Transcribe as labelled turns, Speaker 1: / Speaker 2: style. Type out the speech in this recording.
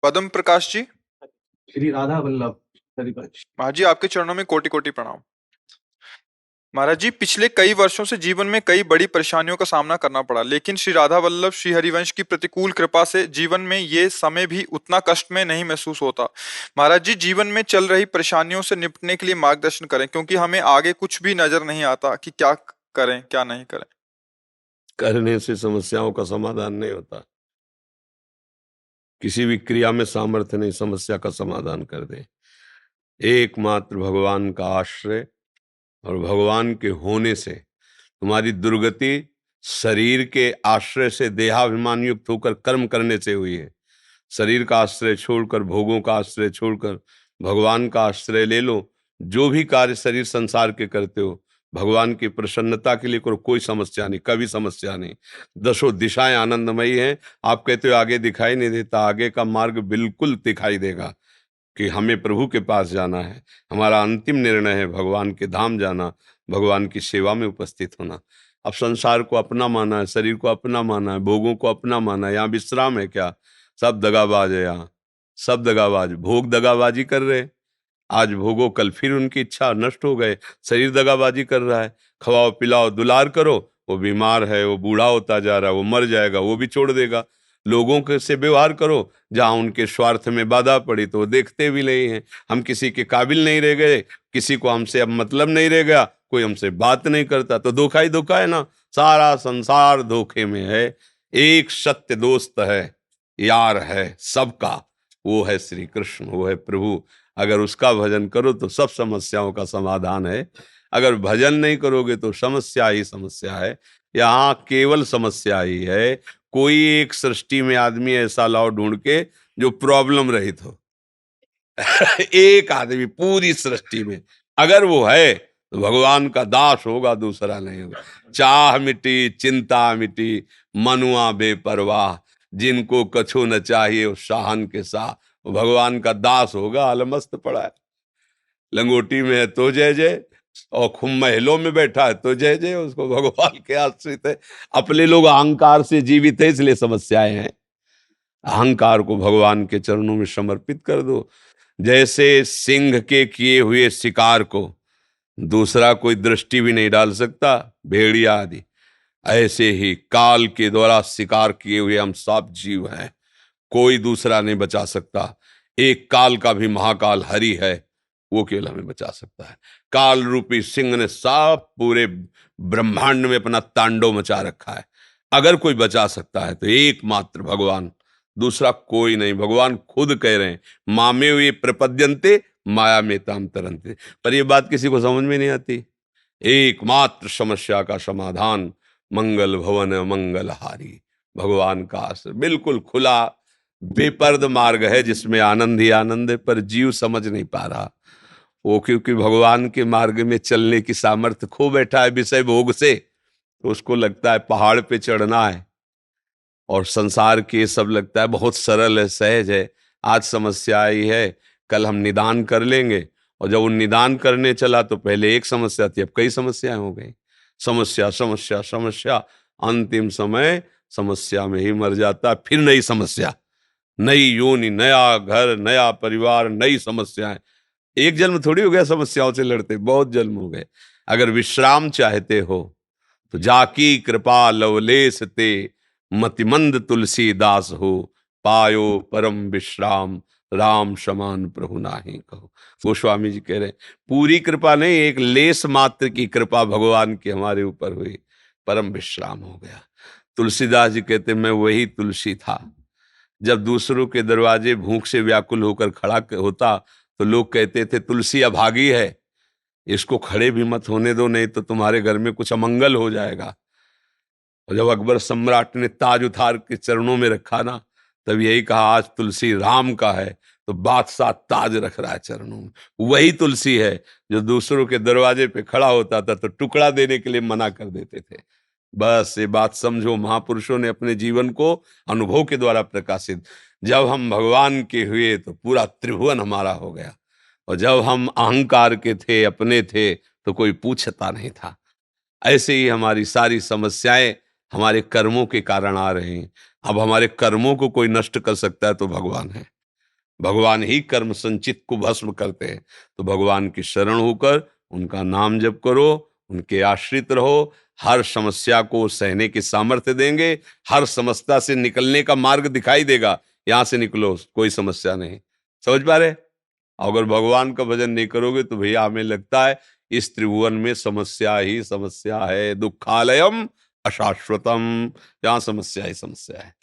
Speaker 1: पद्म प्रकाश जी,
Speaker 2: श्री राधा वल्लभ हरिवंश।
Speaker 1: महाराज जी आपके चरणों में कोटि कोटि प्रणाम। महाराज जी, पिछले कई वर्षों से जीवन में कई बड़ी परेशानियों का सामना करना पड़ा, लेकिन श्री राधा वल्लभ श्री हरिवंश की प्रतिकूल कृपा से जीवन में ये समय भी उतना कष्ट में नहीं महसूस होता। महाराज जी, जीवन में चल रही परेशानियों से निपटने के लिए मार्गदर्शन करें, क्योंकि हमें आगे कुछ भी नजर नहीं आता कि क्या करें क्या नहीं करें।
Speaker 3: करने से समस्याओं का समाधान नहीं होता। किसी भी क्रिया में सामर्थ्य नहीं समस्या का समाधान कर दे। एकमात्र भगवान का आश्रय और भगवान के होने से तुम्हारी दुर्गति शरीर के आश्रय से देहाभिमान युक्त होकर कर्म करने से हुई है। शरीर का आश्रय छोड़कर, भोगों का आश्रय छोड़कर भगवान का आश्रय ले लो। जो भी कार्य शरीर संसार के करते हो भगवान की प्रसन्नता के लिए करो, कोई समस्या नहीं, कभी समस्या नहीं। दसों दिशाएं आनंदमयी हैं। आप कहते हो आगे दिखाई नहीं देता, आगे का मार्ग बिल्कुल दिखाई देगा कि हमें प्रभु के पास जाना है। हमारा अंतिम निर्णय है भगवान के धाम जाना, भगवान की सेवा में उपस्थित होना। अब संसार को अपना माना है, शरीर को अपना माना है, भोगों को अपना माना है। यहाँ विश्राम है क्या? सब दगाबाज है यहाँ, सब दगाबाज। भोग दगाबाजी कर रहे, आज भोगो कल फिर उनकी इच्छा नष्ट हो गए। शरीर दगाबाजी कर रहा है, खवाओ पिलाओ दुलार करो, वो बीमार है, वो बूढ़ा होता जा रहा है, वो मर जाएगा, वो भी छोड़ देगा। लोगों के से व्यवहार करो, जहां उनके स्वार्थ में बाधा पड़ी तो वो देखते भी नहीं है। हम किसी के काबिल नहीं रह गए, किसी को हमसे अब मतलब नहीं रह गया, कोई हमसे बात नहीं करता, तो धोखा ही धोखा है ना। सारा संसार धोखे में है। एक सत्य दोस्त है, यार है सबका, वो है श्री कृष्ण, वो है प्रभु। अगर उसका भजन करो तो सब समस्याओं का समाधान है। अगर भजन नहीं करोगे तो समस्या ही समस्या है। यहाँ केवल समस्या ही है। कोई एक सृष्टि में आदमी ऐसा लाओ ढूंढ के जो प्रॉब्लम रहित हो। एक आदमी पूरी सृष्टि में अगर वो है तो भगवान का दास होगा, दूसरा नहीं होगा। चाह मिटी चिंता मिटी, मनुआ बेपरवाह, जिनको कछु न चाहिए उस शाहन के साथ, वो भगवान का दास होगा। अलमस्त पड़ा है, लंगोटी में है तो जय जय, और खूब महलों में बैठा है तो जय जय। उसको भगवान के आश्रित है। अपने लोग अहंकार से जीवित है, इसलिए समस्याएं हैं। अहंकार को भगवान के चरणों में समर्पित कर दो। जैसे सिंह के किए हुए शिकार को दूसरा कोई दृष्टि भी नहीं डाल सकता, भेड़िया आदि, ऐसे ही काल के द्वारा शिकार किए हुए हम सब जीव हैं, कोई दूसरा नहीं बचा सकता। एक काल का भी महाकाल हरि है, वो केवल हमें बचा सकता है। काल रूपी सिंह ने सब पूरे ब्रह्मांड में अपना तांडव मचा रखा है। अगर कोई बचा सकता है तो एकमात्र भगवान, दूसरा कोई नहीं। भगवान खुद कह रहे हैं, मामे वे प्रपद्यन्ते माया में ताम तरन्ते। पर ये बात किसी को समझ में नहीं आती। एकमात्र समस्या का समाधान मंगल भवन मंगलहारी, भगवान का आश्रय। बिल्कुल खुला बेपर्द मार्ग है जिसमें आनंद ही आनंद है, पर जीव समझ नहीं पा रहा। वो क्योंकि भगवान के मार्ग में चलने की सामर्थ्य खो बैठा है विषय भोग से, तो उसको लगता है पहाड़ पे चढ़ना है, और संसार के सब लगता है बहुत सरल है, सहज है। आज समस्या आई है, कल हम निदान कर लेंगे, और जब वो निदान करने चला तो पहले एक समस्या थी, अब कई समस्याएं हो गई। समस्या समस्या समस्या, अंतिम समय समस्या में ही मर जाता। फिर नई समस्या, नई योनि, नया घर, नया परिवार, नई समस्याएं। एक जन्म थोड़ी हो गया समस्याओं से लड़ते, बहुत जन्म हो गए। अगर विश्राम चाहते हो तो जाकी कृपा लवलेस ते, मतिमंद तुलसीदास हो, पायो परम विश्राम, राम समान प्रभु नाही कहो। गोस्वामी जी कह रहे हैं पूरी कृपा नहीं, एक लेस मात्र की कृपा भगवान की हमारे ऊपर हुई, परम विश्राम हो गया। तुलसीदास जी कहते मैं वही तुलसी था, जब दूसरों के दरवाजे भूख से व्याकुल होकर खड़ा होता तो लोग कहते थे तुलसी अभागी है, इसको खड़े भी मत होने दो, नहीं तो तुम्हारे घर में कुछ अमंगल हो जाएगा। और जब अकबर सम्राट ने ताज उतार के चरणों में रखा ना, तब यही कहा आज तुलसी राम का है, तो बादशाह ताज रख रहा है चरणों में। वही तुलसी है जो दूसरों के दरवाजे पे खड़ा होता था तो टुकड़ा देने के लिए मना कर देते थे। बस ये बात समझो, महापुरुषों ने अपने जीवन को अनुभव के द्वारा प्रकाशित। जब हम भगवान के हुए तो पूरा त्रिभुवन हमारा हो गया, और जब हम अहंकार के थे, अपने थे, तो कोई पूछता नहीं था। ऐसे ही हमारी सारी समस्याएं हमारे कर्मों के कारण आ रही हैं। अब हमारे कर्मों को कोई नष्ट कर सकता है तो भगवान है। भगवान ही कर्म संचित को भस्म करते हैं। तो भगवान की शरण होकर उनका नाम जप करो, उनके आश्रित रहो, हर समस्या को सहने की सामर्थ्य देंगे, हर समस्या से निकलने का मार्ग दिखाई देगा। यहां से निकलो, कोई समस्या नहीं। समझ पा रहे? अगर भगवान का भजन नहीं करोगे तो भैया हमें लगता है इस त्रिभुवन में समस्या ही समस्या है, दुखालयम अशाश्वतम, यहाँ समस्या ही समस्या है।